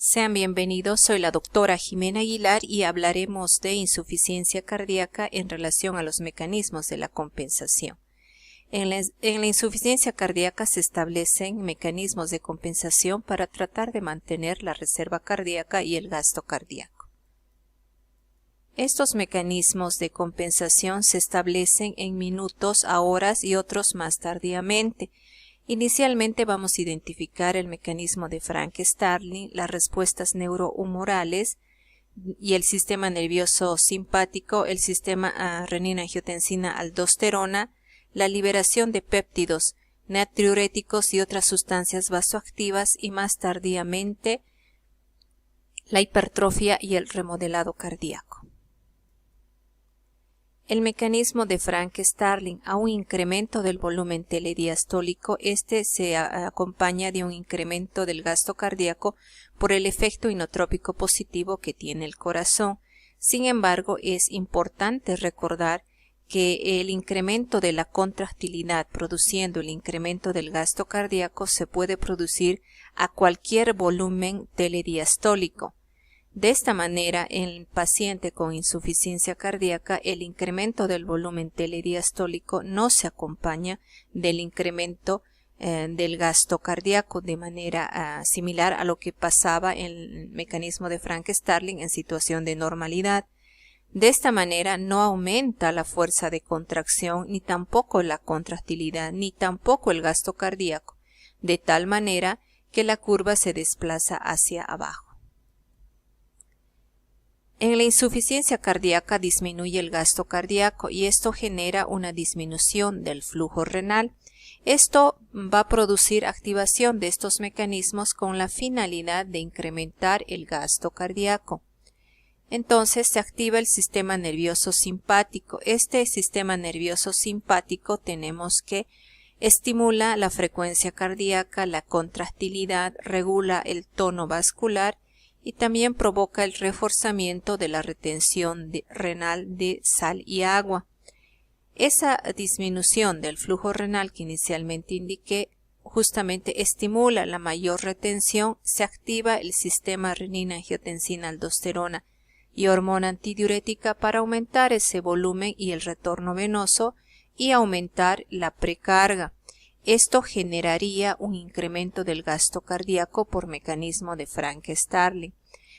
Sean bienvenidos, soy la doctora Jimena Aguilar y hablaremos de insuficiencia cardíaca en relación a los mecanismos de la compensación. En la insuficiencia cardíaca se establecen mecanismos de compensación para tratar de mantener la reserva cardíaca y el gasto cardíaco. Estos mecanismos de compensación se establecen en minutos a horas y otros más tardíamente. Inicialmente vamos a identificar el mecanismo de Frank-Starling, las respuestas neurohumorales y el sistema nervioso simpático, el sistema renina-angiotensina-aldosterona, la liberación de péptidos natriuréticos y otras sustancias vasoactivas y más tardíamente la hipertrofia y el remodelado cardíaco. El mecanismo de Frank-Starling a un incremento del volumen telediastólico, este se acompaña de un incremento del gasto cardíaco por el efecto inotrópico positivo que tiene el corazón. Sin embargo, es importante recordar que el incremento de la contractilidad produciendo el incremento del gasto cardíaco se puede producir a cualquier volumen telediastólico. De esta manera, en el paciente con insuficiencia cardíaca, el incremento del volumen telediastólico no se acompaña del incremento del gasto cardíaco de manera similar a lo que pasaba en el mecanismo de Frank-Starling en situación de normalidad. De esta manera no aumenta la fuerza de contracción, ni tampoco la contractilidad, ni tampoco el gasto cardíaco, de tal manera que la curva se desplaza hacia abajo. En la insuficiencia cardíaca disminuye el gasto cardíaco y esto genera una disminución del flujo renal. Esto va a producir activación de estos mecanismos con la finalidad de incrementar el gasto cardíaco. Entonces se activa el sistema nervioso simpático. Este sistema nervioso simpático tenemos que estimula la frecuencia cardíaca, la contractilidad, regula el tono vascular y también provoca el reforzamiento de la retención renal de sal y agua. Esa disminución del flujo renal que inicialmente indiqué justamente estimula la mayor retención, se activa el sistema renina-angiotensina-aldosterona y hormona antidiurética para aumentar ese volumen y el retorno venoso y aumentar la precarga. Esto generaría un incremento del gasto cardíaco por mecanismo de Frank-Starling.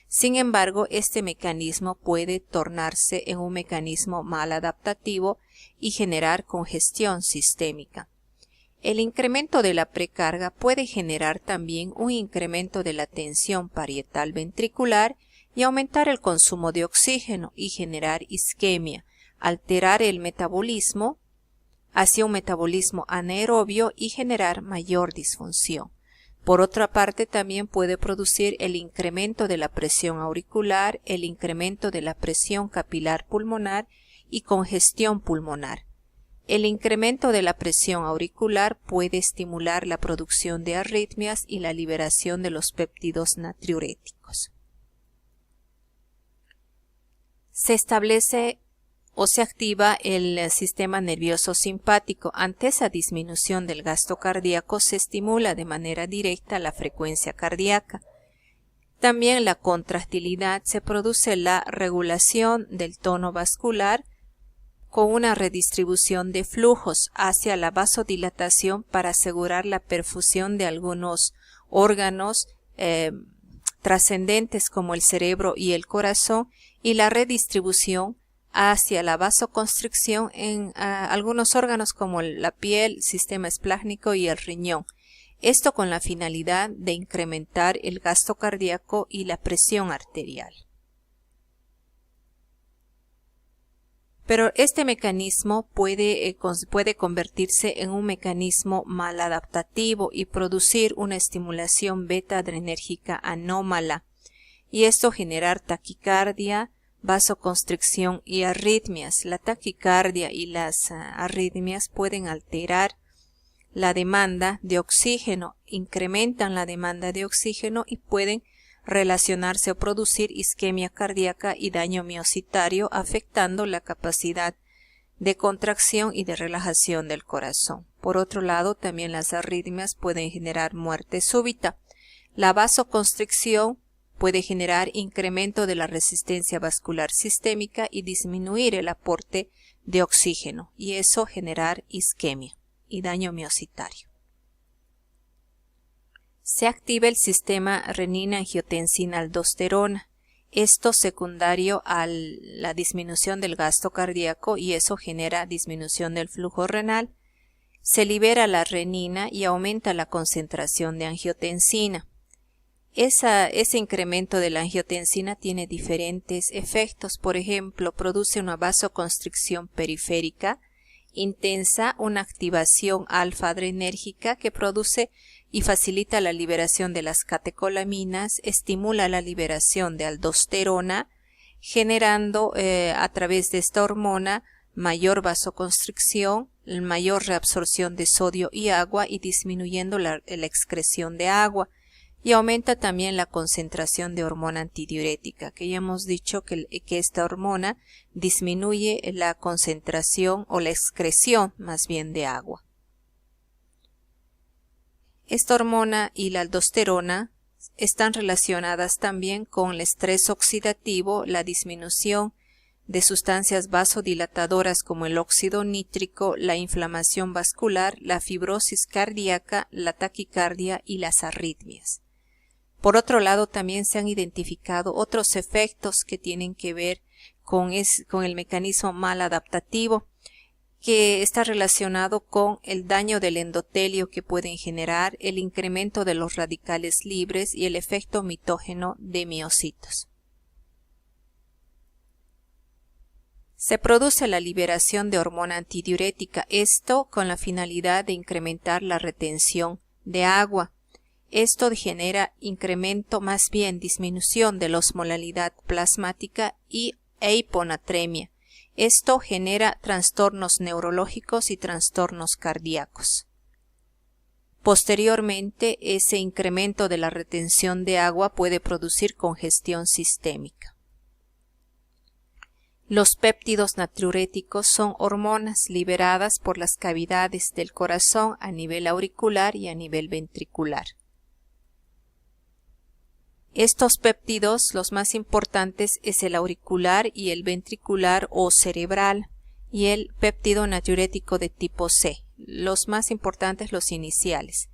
Sin embargo, este mecanismo puede tornarse en un mecanismo maladaptativo y generar congestión sistémica. El incremento de la precarga puede generar también un incremento de la tensión parietal ventricular y aumentar el consumo de oxígeno y generar isquemia, alterar el metabolismo hacia un metabolismo anaerobio y generar mayor disfunción. Por otra parte, también puede producir el incremento de la presión auricular, el incremento de la presión capilar pulmonar y congestión pulmonar. El incremento de la presión auricular puede estimular la producción de arritmias y la liberación de los péptidos natriuréticos. Se establece o se activa el sistema nervioso simpático. Ante esa disminución del gasto cardíaco se estimula de manera directa la frecuencia cardíaca. También la contractilidad, se produce la regulación del tono vascular con una redistribución de flujos hacia la vasodilatación para asegurar la perfusión de algunos órganos trascendentes como el cerebro y el corazón y la redistribución hacia la vasoconstricción en algunos órganos como la piel, sistema esplácnico y el riñón. Esto con la finalidad de incrementar el gasto cardíaco y la presión arterial. Pero este mecanismo puede convertirse en un mecanismo maladaptativo y producir una estimulación beta-adrenérgica anómala, y esto generar taquicardia, vasoconstricción y arritmias. La taquicardia y las arritmias pueden alterar la demanda de oxígeno, incrementan la demanda de oxígeno y pueden relacionarse o producir isquemia cardíaca y daño miocitario, afectando la capacidad de contracción y de relajación del corazón. Por otro lado, también las arritmias pueden generar muerte súbita. La vasoconstricción puede generar incremento de la resistencia vascular sistémica y disminuir el aporte de oxígeno, y eso generar isquemia y daño miocitario. Se activa el sistema renina-angiotensina-aldosterona, esto secundario a la disminución del gasto cardíaco, y eso genera disminución del flujo renal. Se libera la renina y aumenta la concentración de angiotensina. Ese incremento de la angiotensina tiene diferentes efectos. Por ejemplo, produce una vasoconstricción periférica intensa, una activación alfa-adrenérgica que produce y facilita la liberación de las catecolaminas, estimula la liberación de aldosterona, generando a través de esta hormona mayor vasoconstricción, mayor reabsorción de sodio y agua y disminuyendo la excreción de agua. Y aumenta también la concentración de hormona antidiurética, que ya hemos dicho que esta hormona disminuye la concentración o la excreción más bien de agua. Esta hormona y la aldosterona están relacionadas también con el estrés oxidativo, la disminución de sustancias vasodilatadoras como el óxido nítrico, la inflamación vascular, la fibrosis cardíaca, la taquicardia y las arritmias. Por otro lado, también se han identificado otros efectos que tienen que ver con el mecanismo maladaptativo, que está relacionado con el daño del endotelio que pueden generar, el incremento de los radicales libres y el efecto mitógeno de miocitos. Se produce la liberación de hormona antidiurética, esto con la finalidad de incrementar la retención de agua. Esto genera incremento, más bien disminución de la osmolalidad plasmática e hiponatremia. Esto genera trastornos neurológicos y trastornos cardíacos. Posteriormente, ese incremento de la retención de agua puede producir congestión sistémica. Los péptidos natriuréticos son hormonas liberadas por las cavidades del corazón a nivel auricular y a nivel ventricular. Estos péptidos, los más importantes, es el auricular y el ventricular o cerebral, y el péptido natriurético de tipo C. Los más importantes, los iniciales.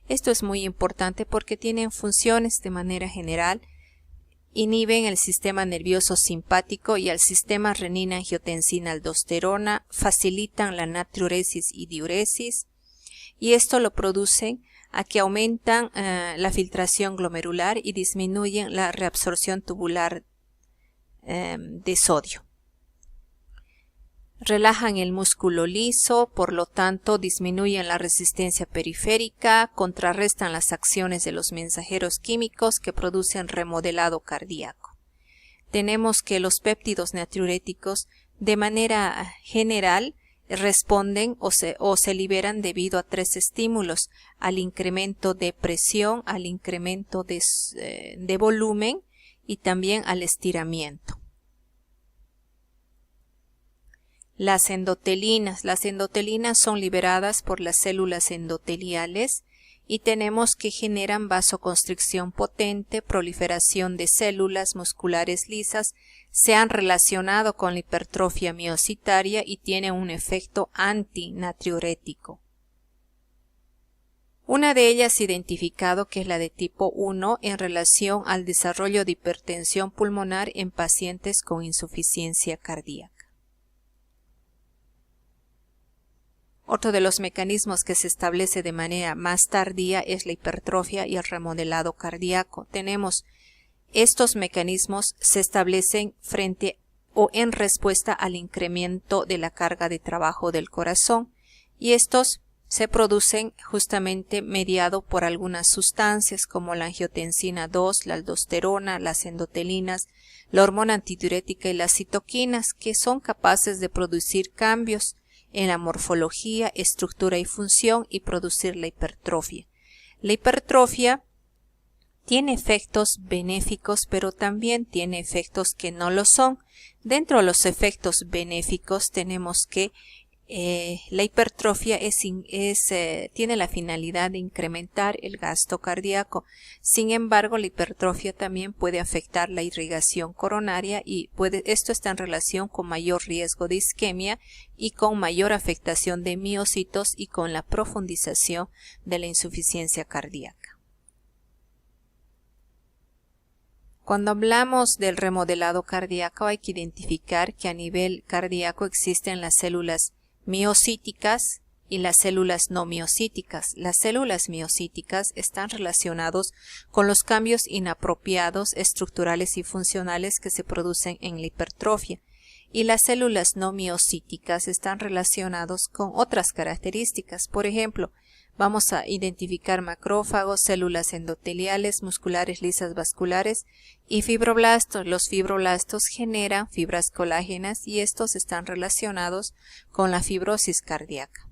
Esto es muy importante porque tienen funciones de manera general, inhiben el sistema nervioso simpático y al sistema renina-angiotensina-aldosterona, facilitan la natriuresis y diuresis, y esto lo producen a que aumentan la filtración glomerular y disminuyen la reabsorción tubular de sodio. Relajan el músculo liso, por lo tanto disminuyen la resistencia periférica, contrarrestan las acciones de los mensajeros químicos que producen remodelado cardíaco. Tenemos que los péptidos natriuréticos de manera general responden o se liberan debido a tres estímulos: al incremento de presión, al incremento de volumen y también al estiramiento. Las endotelinas son liberadas por las células endoteliales y tenemos que generan vasoconstricción potente, proliferación de células musculares lisas, se han relacionado con la hipertrofia miocitaria y tienen un efecto antinatriurético. Una de ellas identificado, que es la de tipo 1, en relación al desarrollo de hipertensión pulmonar en pacientes con insuficiencia cardíaca. Otro de los mecanismos que se establece de manera más tardía es la hipertrofia y el remodelado cardíaco. Tenemos estos mecanismos se establecen frente o en respuesta al incremento de la carga de trabajo del corazón, y estos se producen justamente mediado por algunas sustancias como la angiotensina 2, la aldosterona, las endotelinas, la hormona antidiurética y las citoquinas, que son capaces de producir cambios en la morfología, estructura y función y producir la hipertrofia. La hipertrofia tiene efectos benéficos, pero también tiene efectos que no lo son. Dentro de los efectos benéficos tenemos que La hipertrofia tiene la finalidad de incrementar el gasto cardíaco. Sin embargo, la hipertrofia también puede afectar la irrigación coronaria y esto está en relación con mayor riesgo de isquemia y con mayor afectación de miocitos y con la profundización de la insuficiencia cardíaca. Cuando hablamos del remodelado cardíaco, hay que identificar que a nivel cardíaco existen las células miocíticas y las células no miocíticas. Las células miocíticas están relacionados con los cambios inapropiados estructurales y funcionales que se producen en la hipertrofia, y las células no miocíticas están relacionados con otras características. Por ejemplo, vamos a identificar macrófagos, células endoteliales, musculares lisas vasculares y fibroblastos. Los fibroblastos generan fibras colágenas y estos están relacionados con la fibrosis cardíaca.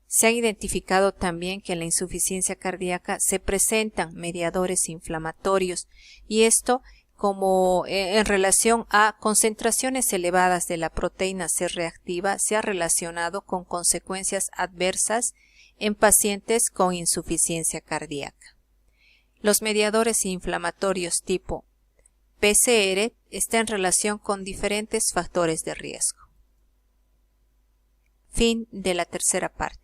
Se ha identificado también que en la insuficiencia cardíaca se presentan mediadores inflamatorios y esto como en relación a concentraciones elevadas de la proteína C reactiva se ha relacionado con consecuencias adversas en pacientes con insuficiencia cardíaca. Los mediadores inflamatorios tipo PCR están en relación con diferentes factores de riesgo. Fin de la tercera parte.